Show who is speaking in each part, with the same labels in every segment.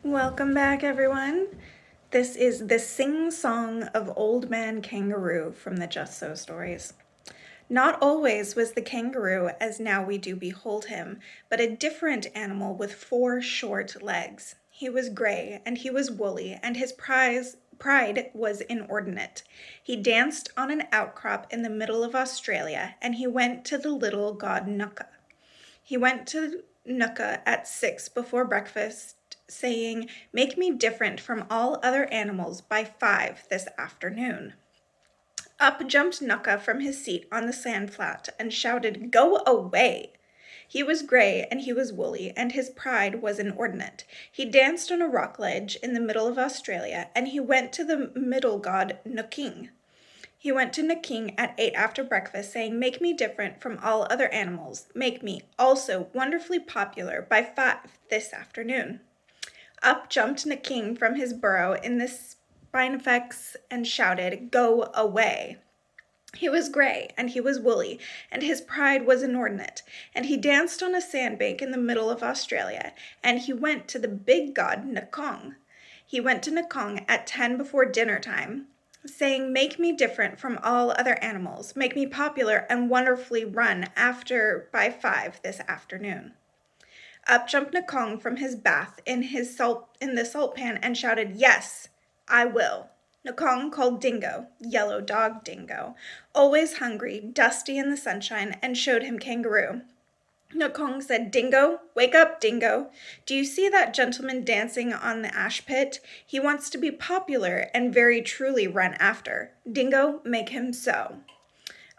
Speaker 1: Welcome back, everyone. This is the sing-song of Old Man Kangaroo from the Just So stories. Not always was the kangaroo as now we do behold him, but a different animal with 4 short legs. He was gray, and he was woolly, and his pride was inordinate. He danced on an outcrop in the middle of Australia, and he went to the little god Nuka. He went to Nuka at 6 before breakfast, saying, "Make me different from all other animals by 5 this afternoon." Up jumped Nuka from his seat on the sand flat and shouted, "Go away!" He was gray and he was woolly, and his pride was inordinate. He danced on a rock ledge in the middle of Australia, and he went to the middle god Nuking. He went to Naking at 8 after breakfast, saying, "Make me different from all other animals. Make me also wonderfully popular by 5 this afternoon." Up jumped Naking from his burrow in the spinifex and shouted, "Go away!" He was gray, and he was woolly, and his pride was inordinate, and he danced on a sandbank in the middle of Australia, and he went to the big god Nakong. He went to Nakong at 10 before dinner time, saying, "Make me different from all other animals. Make me popular and wonderfully run after by 5 this afternoon." Up jumped Nakong from his bath in the salt pan and shouted, "Yes, I will." Nakong called Dingo, Yellow Dog Dingo, always hungry, dusty in the sunshine, and showed him Kangaroo. Nakong said, "Dingo, wake up, Dingo. Do you see that gentleman dancing on the ash pit? He wants to be popular and very truly run after. Dingo, make him so."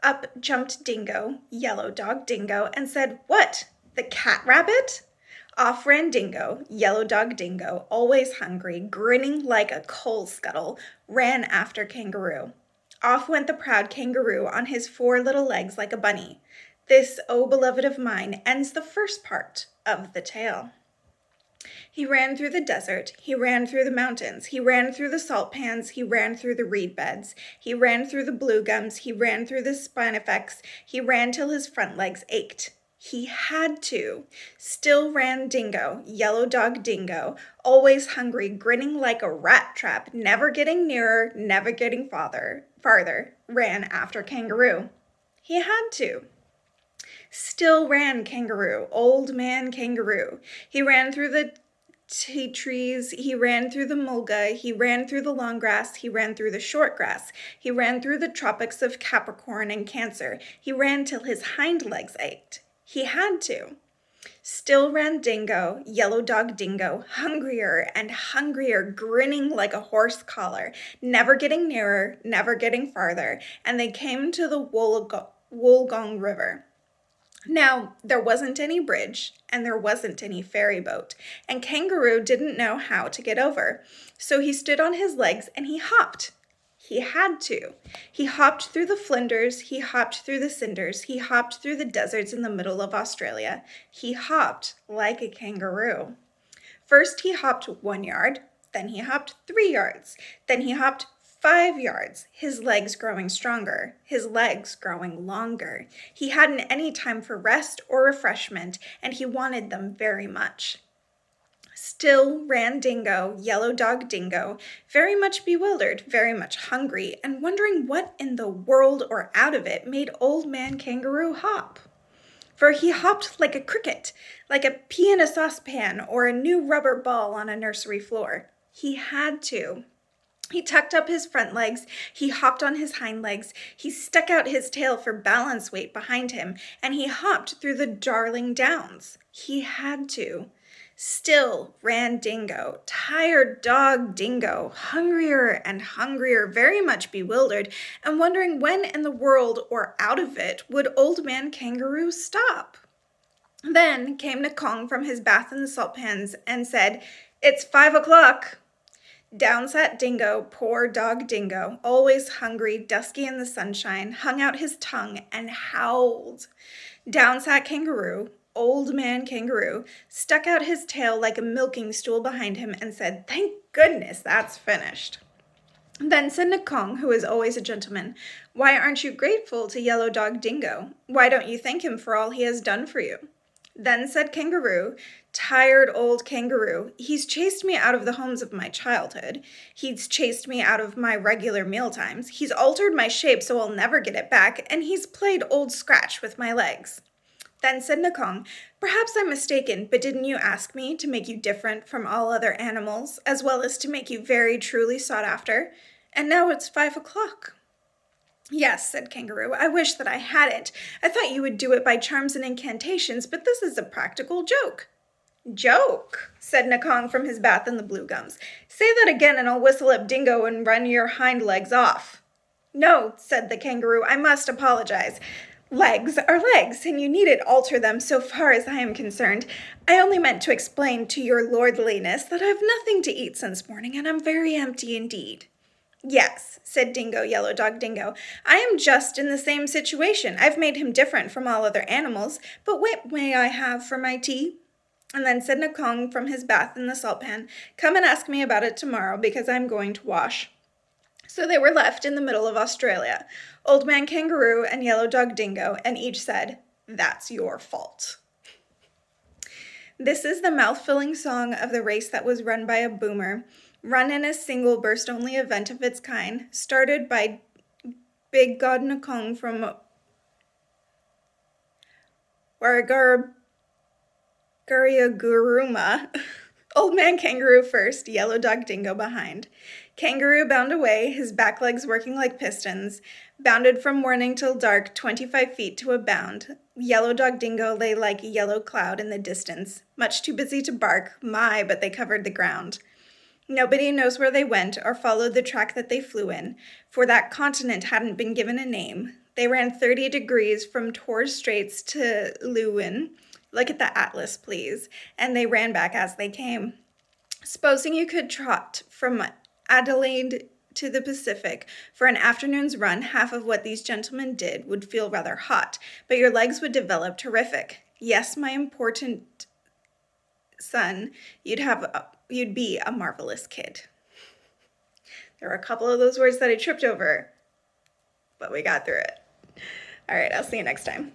Speaker 1: Up jumped Dingo, Yellow Dog Dingo, and said, "What, the cat rabbit?" Off ran Dingo, Yellow Dog Dingo, always hungry, grinning like a coal scuttle, ran after Kangaroo. Off went the proud Kangaroo on his 4 little legs like a bunny. This, oh beloved of mine, ends the first part of the tale. He ran through the desert, he ran through the mountains, he ran through the salt pans, he ran through the reed beds, he ran through the blue gums, he ran through the spinifex, he ran till his front legs ached. He had to. Still ran Dingo, Yellow Dog Dingo, always hungry, grinning like a rat trap, never getting nearer, never getting farther, ran after Kangaroo. He had to. Still ran Kangaroo, Old Man Kangaroo. He ran through the tea trees, he ran through the mulga, he ran through the long grass, he ran through the short grass, he ran through the tropics of Capricorn and Cancer, he ran till his hind legs ached. He had to. Still ran Dingo, Yellow Dog Dingo, hungrier and hungrier, grinning like a horse collar, never getting nearer, never getting farther, and they came to the Wollongong River. Now, there wasn't any bridge, and there wasn't any ferry boat, and Kangaroo didn't know how to get over, so he stood on his legs and he hopped. He had to. He hopped through the flinders, he hopped through the cinders, he hopped through the deserts in the middle of Australia. He hopped like a kangaroo. First he hopped 1 yard, then he hopped 3 yards, then he hopped 5 yards, his legs growing stronger, his legs growing longer. He hadn't any time for rest or refreshment, and he wanted them very much. Still ran Dingo, Yellow Dog Dingo, very much bewildered, very much hungry, and wondering what in the world or out of it made Old Man Kangaroo hop. For he hopped like a cricket, like a pea in a saucepan or a new rubber ball on a nursery floor. He had to. He tucked up his front legs, he hopped on his hind legs, he stuck out his tail for balance weight behind him, and he hopped through the Darling Downs. He had to. Still ran Dingo, tired dog Dingo, hungrier and hungrier, very much bewildered, and wondering when in the world or out of it would Old Man Kangaroo stop. Then came Nakong from his bath in the salt pans and said, "It's 5 o'clock." Down sat Dingo, poor dog Dingo, always hungry, dusky in the sunshine, hung out his tongue and howled. Down sat Kangaroo, Old Man Kangaroo, stuck out his tail like a milking stool behind him and said, "Thank goodness that's finished." Then said Nakong, who is always a gentleman, "Why aren't you grateful to Yellow Dog Dingo? Why don't you thank him for all he has done for you?" Then said Kangaroo, tired old Kangaroo, he's chased me out of the homes of my childhood. He's chased me out of my regular mealtimes. He's altered my shape so I'll never get it back, and he's played Old Scratch with my legs. Then said Nakong, perhaps I'm mistaken, but didn't you ask me to make you different from all other animals, as well as to make you very truly sought after? And now it's 5 o'clock. Yes, said Kangaroo, I wish that I hadn't. I thought you would do it by charms and incantations, but this is a practical joke. Joke, said Nakong from his bath in the blue gums. Say that again and I'll whistle up Dingo and run your hind legs off. No, said the Kangaroo, I must apologize. Legs are legs, and you needn't alter them so far as I am concerned. I only meant to explain to your lordliness that I've nothing to eat since morning, and I'm very empty indeed. Yes, said Dingo, Yellow Dog Dingo, I am just in the same situation. I've made him different from all other animals, but what may I have for my tea? And then said Nakong from his bath in the salt pan, come and ask me about it tomorrow, because I'm going to wash. So they were left in the middle of Australia, Old Man Kangaroo and Yellow Dog Dingo, and each said, that's your fault. This is the mouth-filling song of the race that was run by a boomer, run in a single burst-only event of its kind, started by Big God Nakong from Waragariaguruma. Old Man Kangaroo first, Yellow Dog Dingo behind. Kangaroo bound away, his back legs working like pistons, bounded from morning till dark, 25 feet to a bound. Yellow Dog Dingo lay like a yellow cloud in the distance, much too busy to bark, my, but they covered the ground. Nobody knows where they went or followed the track that they flew in, for that continent hadn't been given a name. They ran 30 degrees from Torres Straits to Lewin. Look at the atlas, please. And they ran back as they came. Supposing you could trot from Adelaide to the Pacific for an afternoon's run, half of what these gentlemen did would feel rather hot, but your legs would develop terrific. Yes, my important son, you'd be a marvelous kid. There were a couple of those words that I tripped over, but we got through it. All right, I'll see you next time.